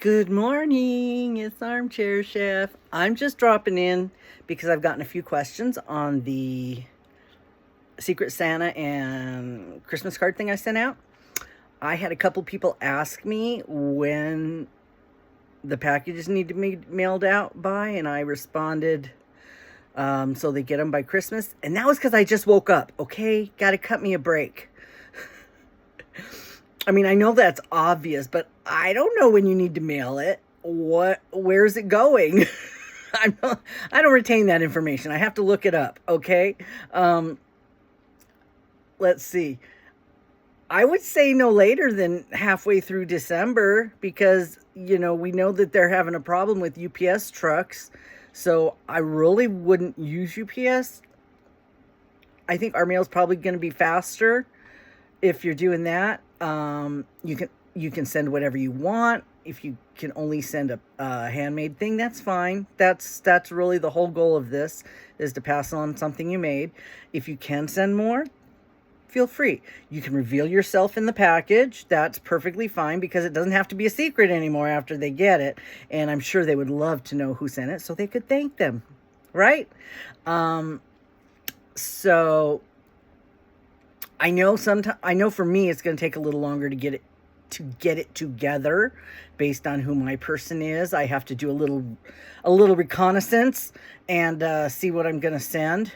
Good morning, it's Armchair Chef. I'm just dropping in because I've gotten a few questions on the Secret Santa and Christmas card thing I sent out. I had a couple people ask me when the packages need to be mailed out by, and I responded so they get them by Christmas. And that was because I just woke up, okay? Gotta cut me a break. I mean, I know that's obvious, but I don't know when you need to mail it. Where's it going? I don't retain that information. I have to look it up, okay? Let's see. I would say no later than halfway through December because, we know that they're having a problem with UPS trucks. So I really wouldn't use UPS. I think our mail's probably going to be faster if you're doing that. You can send whatever you want. If you can only send a handmade thing, that's fine. That's really the whole goal of this, is to pass on something you made. If you can send more, feel free. You can reveal yourself in the package. That's perfectly fine because it doesn't have to be a secret anymore after they get it. And I'm sure they would love to know who sent it so they could thank them, right? So I know for me it's going to take a little longer to get it together based on who my person is. I have to do a little reconnaissance and see what I'm going to send.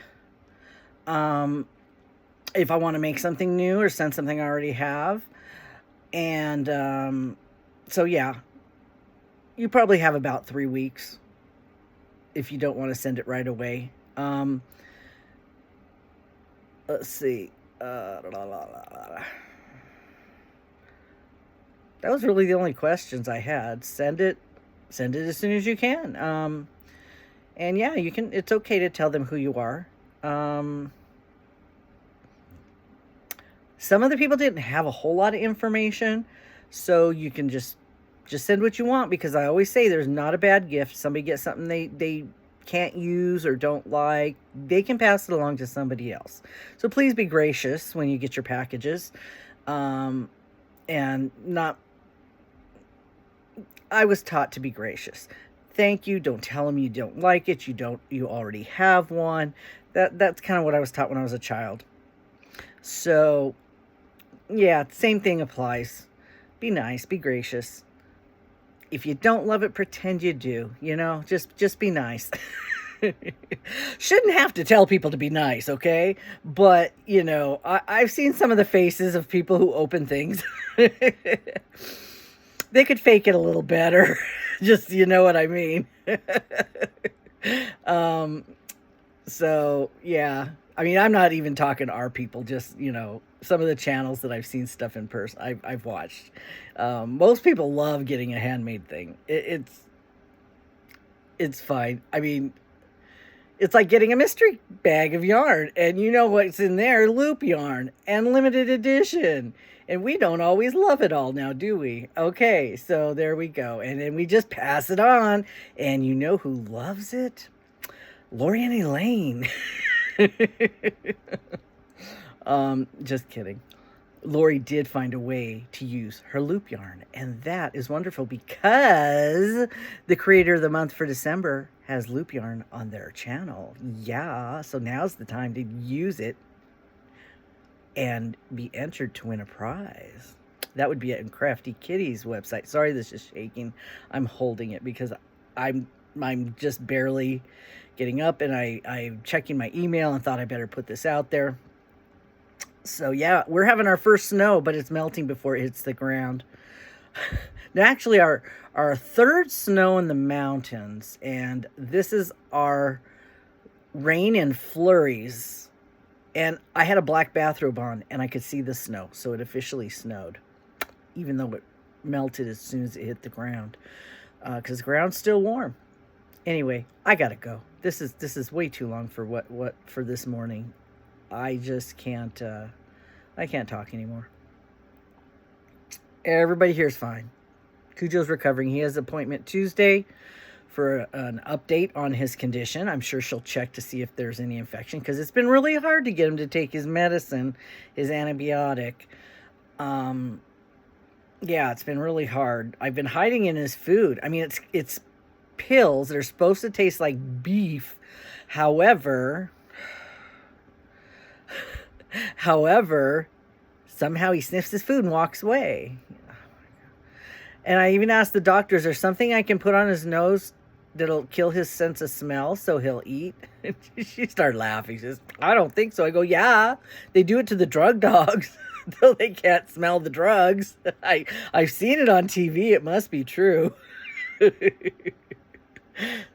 If I want to make something new or send something I already have. And so yeah, you probably have about 3 weeks if you don't want to send it right away. Let's see. That was really the only questions I had. Send it as soon as you can. And yeah, it's okay to tell them who you are. Some of the people didn't have a whole lot of information, so you can just send what you want, because I always say there's not a bad gift. Somebody gets something they can't use or don't like, they can pass it along to somebody else. So please be gracious when you get your packages. And not, I was taught to be gracious. Thank you. Don't tell them you don't like it. You already have one. That's kind of what I was taught when I was a child. So yeah, same thing applies. Be nice, be gracious. If you don't love it, pretend you do. Just be nice. Shouldn't have to tell people to be nice, okay? But, I've seen some of the faces of people who open things. They could fake it a little better. Just, you know what I mean. So, yeah. I mean, I'm not even talking our people, just, some of the channels that I've seen stuff in person, I've watched. Most people love getting a handmade thing. It's fine. I mean, it's like getting a mystery bag of yarn, and you know what's in there: loop yarn and limited edition. And we don't always love it all now, do we? Okay, so there we go. And then we just pass it on, and you know who loves it? Lori and Elaine. Just kidding. Lori did find a way to use her loop yarn, and that is wonderful because the creator of the month for December has loop yarn on their channel. Yeah, so now's the time to use it and be entered to win a prize. That would be at Crafty Kitty's website. Sorry, this is shaking. I'm holding it because I'm just barely getting up, and I'm checking my email and thought I better put this out there. So yeah, we're having our first snow, but it's melting before it hits the ground. Now, actually, our third snow in the mountains, and this is our rain and flurries. And I had a black bathrobe on, and I could see the snow, so it officially snowed, even though it melted as soon as it hit the ground, because the ground's still warm. Anyway, I gotta go. This is way too long for what for this morning. I just can't. I can't talk anymore. Everybody here's fine. Cujo's recovering. He has an appointment Tuesday for an update on his condition. I'm sure she'll check to see if there's any infection, because it's been really hard to get him to take his medicine, his antibiotic. Yeah, it's been really hard. I've been hiding in his food. I mean, it's pills that are supposed to taste like beef. However, however, somehow he sniffs his food and walks away. And I even asked the doctor, is there something I can put on his nose that'll kill his sense of smell so he'll eat? And she started laughing. She says, I don't think so. I go, yeah, they do it to the drug dogs. Though they can't smell the drugs. I've seen it on TV. It must be true.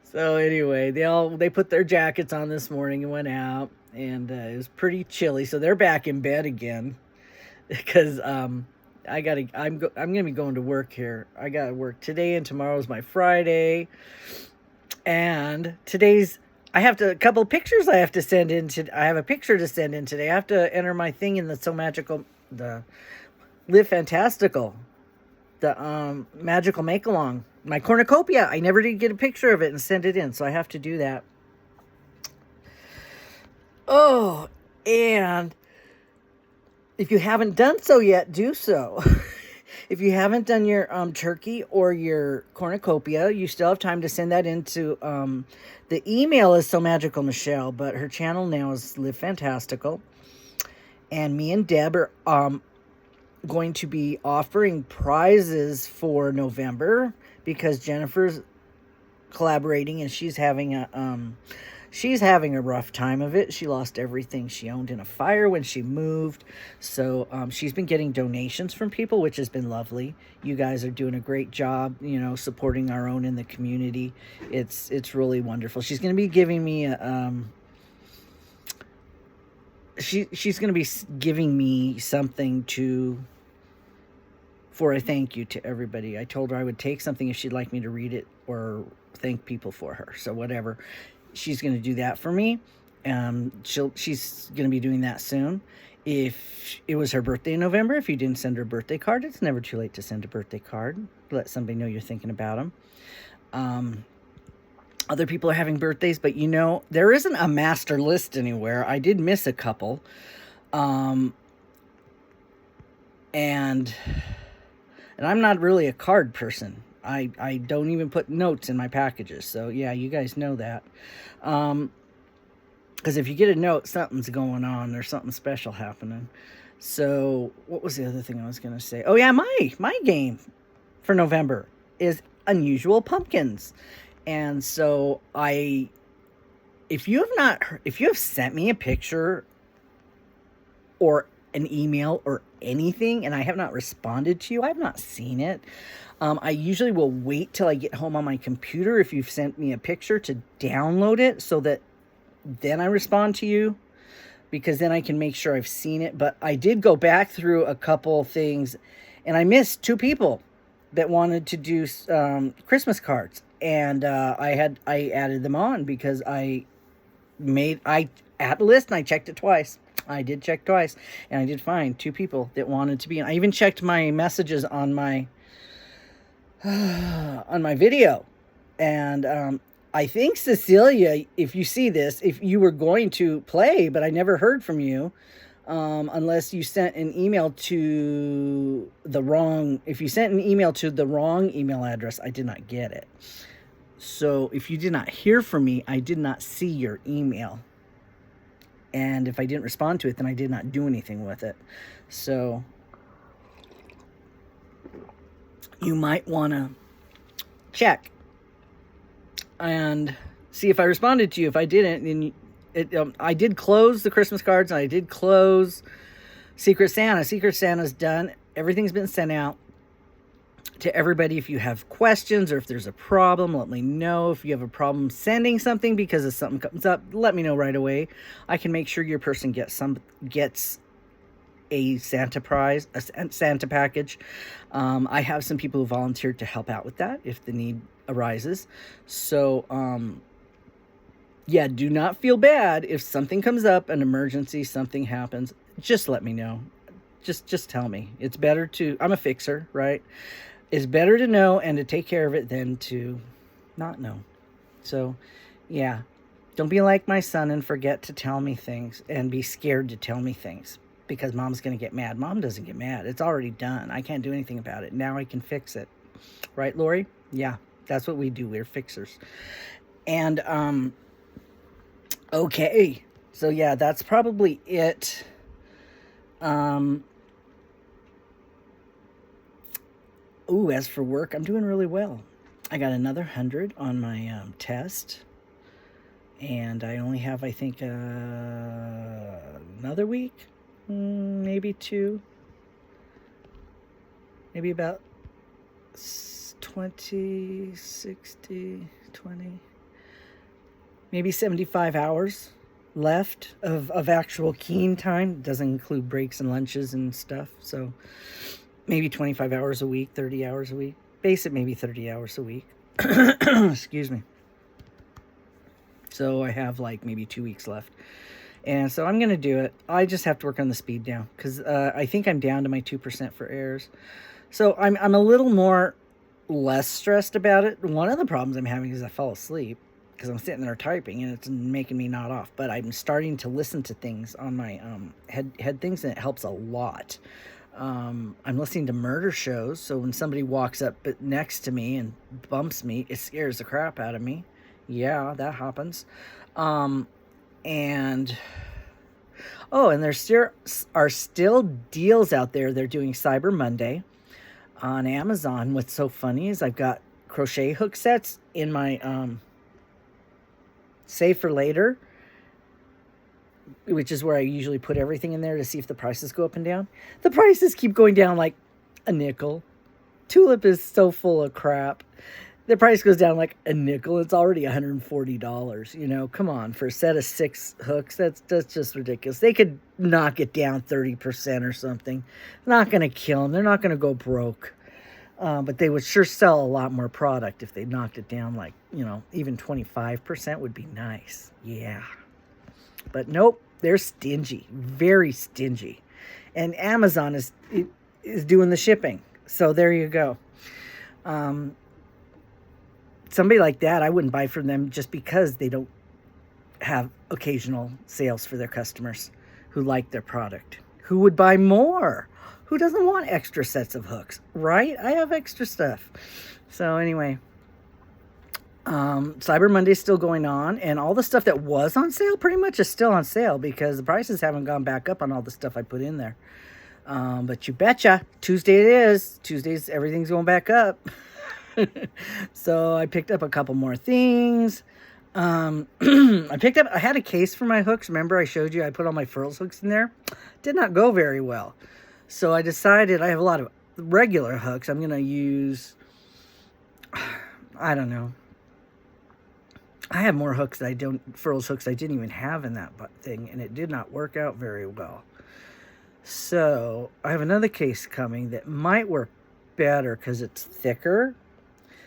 So anyway, they put their jackets on this morning and went out, and it was pretty chilly. So they're back in bed again because I'm gonna be going to work here. I gotta work today, and tomorrow's my Friday, and I have a couple of pictures I have to send in. I have a picture to send in today. I have to enter my thing in the Live Fantastical, the magical make along, my cornucopia. I never did get a picture of it and send it in, so I have to do that. Oh, and if you haven't done so yet, do so. If you haven't done your turkey or your cornucopia, you still have time to send that into the email is So Magical Michelle, but her channel now is Live Fantastical. And me and Deb are going to be offering prizes for November because Jennifer's collaborating and she's having a rough time of it. She lost everything she owned in a fire when she moved. So she's been getting donations from people, which has been lovely. You guys are doing a great job, supporting our own in the community. It's really wonderful. She's going to be giving me she's going to be giving me something for a thank you to everybody. I told her I would take something if she'd like me to read it or thank people for her. So whatever. She's going to do that for me. She's going to be doing that soon. If it was her birthday in November, if you didn't send her a birthday card, it's never too late to send a birthday card. Let somebody know you're thinking about them. Other people are having birthdays, but there isn't a master list anywhere. I did miss a couple. And I'm not really a card person. I don't even put notes in my packages. So yeah, you guys know that. Because if you get a note, something's going on. There's something special happening. So what was the other thing I was going to say? Oh yeah, my game for November is Unusual Pumpkins. And so if you have sent me a picture or an email or anything and I have not responded to you, I have not seen it. I usually will wait till I get home on my computer if you've sent me a picture to download it so that then I respond to you, because then I can make sure I've seen it. But I did go back through a couple things and I missed 2 people that wanted to do Christmas cards. And I added them on because I had a list and I checked it twice. I did check twice and I did find 2 people that wanted to be. I even checked my messages on my video. And I think, Cecilia, if you see this, if you were going to play, but I never heard from you, unless you sent an email to the wrong, if you sent an email to the wrong email address, I did not get it. So if you did not hear from me, I did not see your email. And if I didn't respond to it, then I did not do anything with it. So you might want to check and see if I responded to you. If I didn't, then I did close the Christmas cards and I did close Secret Santa. Secret Santa's done. Everything's been sent out to everybody. If you have questions or if there's a problem, let me know. If you have a problem sending something because if something comes up, let me know right away. I can make sure your person gets a Santa prize, a Santa package. I have some people who volunteered to help out with that if the need arises. So, yeah, do not feel bad if something comes up, an emergency, something happens. Just let me know. Just tell me. It's better to, I'm a fixer, right? It's better to know and to take care of it than to not know. So, yeah, don't be like my son and forget to tell me things and be scared to tell me things. because Mom's going to get mad. Mom doesn't get mad. It's already done. I can't do anything about it. Now I can fix it. Right, Lori? Yeah, that's what we do. We're fixers. And, okay. So, yeah, that's probably it. As for work, I'm doing really well. I got another 100 on my test. And I only have, I think, another week, maybe 2, maybe about 20, 60, 20, maybe 75 hours left of actual keen time. It doesn't include breaks and lunches and stuff. So maybe 25 hours a week, 30 hours a week. Basic, maybe 30 hours a week. Excuse me. So I have like maybe 2 weeks left. And so I'm going to do it. I just have to work on the speed down because I think I'm down to my 2% for errors. So I'm a little more less stressed about it. One of the problems I'm having is I fall asleep because I'm sitting there typing and it's making me nod off. But I'm starting to listen to things on my head things, and it helps a lot. I'm listening to murder shows. So when somebody walks up next to me and bumps me, it scares the crap out of me. Yeah, that happens. And there are still deals out there. They're doing Cyber Monday on Amazon. What's so funny is I've got crochet hook sets in my save for later, which is where I usually put everything in there to see if the prices go up and down. The prices keep going down like a nickel. Tulip is so full of crap. The price goes down like a nickel. It's already $140. You know, come on, for a set of 6 hooks, that's just ridiculous. They could knock it down 30% or something. Not going to kill them. They're not going to go broke. But they would sure sell a lot more product if they knocked it down like, even 25% would be nice. Yeah. But nope, they're stingy, very stingy. And Amazon is doing the shipping. So there you go. Somebody like that, I wouldn't buy from them just because they don't have occasional sales for their customers who like their product. Who would buy more? Who doesn't want extra sets of hooks, right? I have extra stuff. So anyway, Cyber Monday is still going on, and all the stuff that was on sale pretty much is still on sale because the prices haven't gone back up on all the stuff I put in there. But you betcha, Tuesday it is. Tuesdays, everything's going back up. So I picked up a couple more things. I had a case for my hooks. Remember I showed you I put all my furls hooks in there? Did not go very well. So I decided I have a lot of regular hooks. I'm going to use, I don't know. I have more hooks furls hooks I didn't even have in that thing, and it did not work out very well. So I have another case coming that might work better because it's thicker.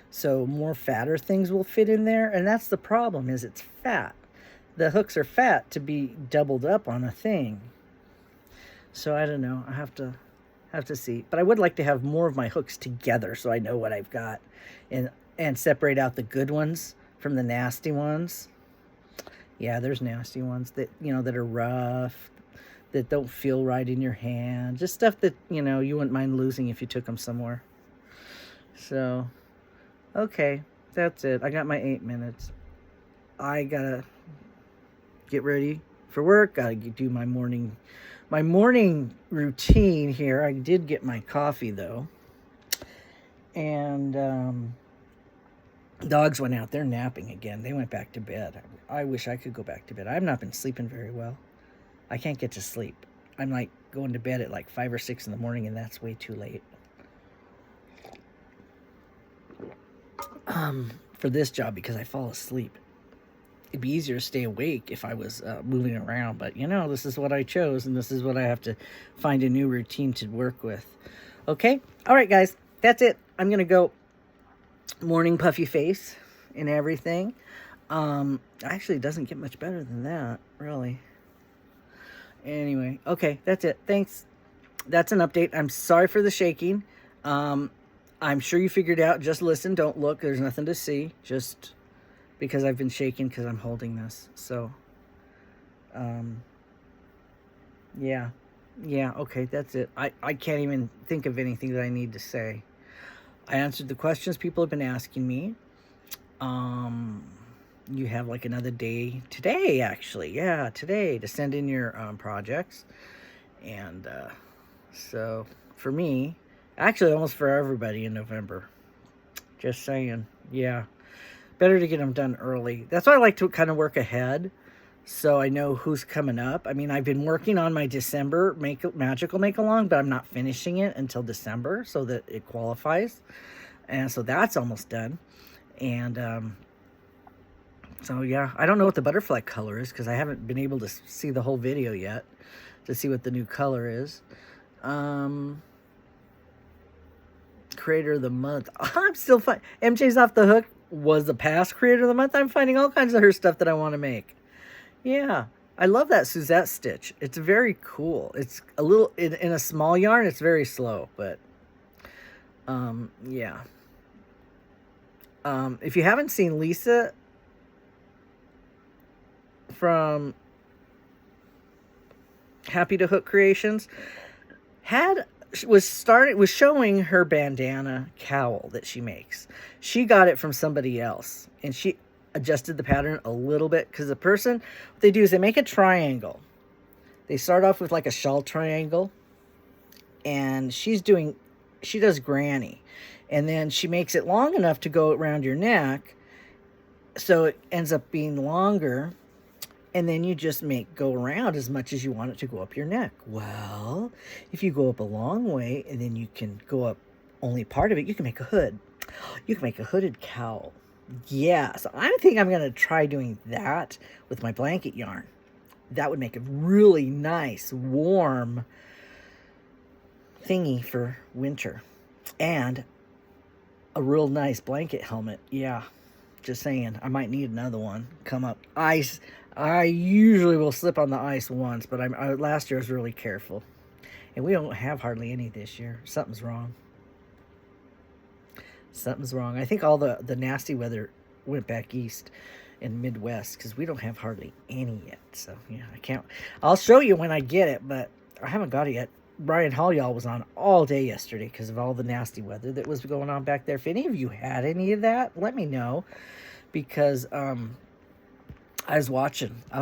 So more fatter things will fit in there. And that's the problem, is it's fat. The hooks are fat to be doubled up on a thing. So I don't know. I have to see. But I would like to have more of my hooks together so I know what I've got. And separate out the good ones from the nasty ones. Yeah, there's nasty ones that, that are rough, that don't feel right in your hand. Just stuff that, you wouldn't mind losing if you took them somewhere. So, okay, that's it. I got my 8 minutes. I gotta get ready for work. Gotta do my morning routine here. I did get my coffee though. And dogs went out. They're napping again. They went back to bed. I wish I could go back to bed. I've not been sleeping very well. I can't get to sleep. I'm like going to bed at like 5 or 6 in the morning, and that's way too late. For this job, because I fall asleep. It'd be easier to stay awake if I was moving around, but this is what I chose, and this is what I have to find a new routine to work with. Okay? All right, guys. That's it. I'm going to go morning puffy face and everything. Actually, it doesn't get much better than that, really. Anyway, okay, that's it. Thanks. That's an update. I'm sorry for the shaking. I'm sure you figured out. Just listen. Don't look. There's nothing to see. Just because I've been shaking because I'm holding this. So, yeah. Yeah, okay, that's it. I can't even think of anything that I need to say. I answered the questions people have been asking me. Um, you have like another day today, actually. Yeah, today to send in your projects. And so for me, actually almost for everybody in November. Just saying. Yeah. Better to get them done early. That's why I like to kind of work ahead so I know who's coming up. I mean, I've been working on my December magical make along, but I'm not finishing it until December so that it qualifies. And so that's almost done. And so yeah, I don't know what the butterfly color is because I haven't been able to see the whole video yet to see what the new color is. Creator of the month. I'm still fine. MJ's off the hook was the past creator of the month. I'm finding all kinds of her stuff that I want to make. Yeah, I love that Suzette stitch. It's very cool. It's a little in a small yarn. It's very slow, but yeah. If you haven't seen Lisa from Happy to Hook Creations, was showing her bandana cowl that she makes. She got it from somebody else, and she adjusted the pattern a little bit because the person, what they do is they make a triangle. They start off with like a shawl triangle, and she does granny, and then she makes it long enough to go around your neck, so it ends up being longer. And then you just go around as much as you want it to go up your neck. Well, if you go up a long way and then you can go up only part of it, you can make a hood. You can make a hooded cowl. Yeah, so I think I'm going to try doing that with my blanket yarn. That would make a really nice, warm thingy for winter. And a real nice blanket helmet. Yeah, just saying. I might need another one. Come up. Ice. I usually will slip on the ice once, but last year I was really careful. And we don't have hardly any this year. Something's wrong. Something's wrong. I think all the nasty weather went back east in Midwest because we don't have hardly any yet. So, yeah, I can't. I'll show you when I get it, but I haven't got it yet. Brian Hall, y'all, was on all day yesterday because of all the nasty weather that was going on back there. If any of you had any of that, let me know because, I was watching. He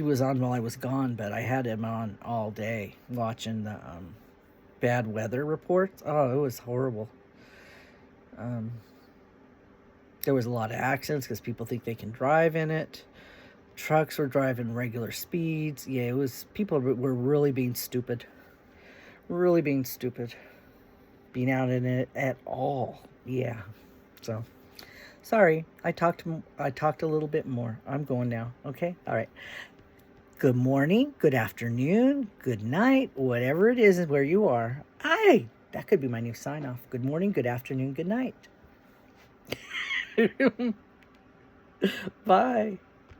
was on while I was gone, but I had him on all day watching the bad weather reports. Oh, it was horrible. There was a lot of accidents because people think they can drive in it. Trucks were driving regular speeds. Yeah, people were really being stupid. Really being stupid. Being out in it at all. Yeah. So. Sorry, I talked a little bit more. I'm going now. Okay? All right. Good morning, good afternoon, good night, whatever it is where you are. That could be my new sign off. Good morning, good afternoon, good night. Bye.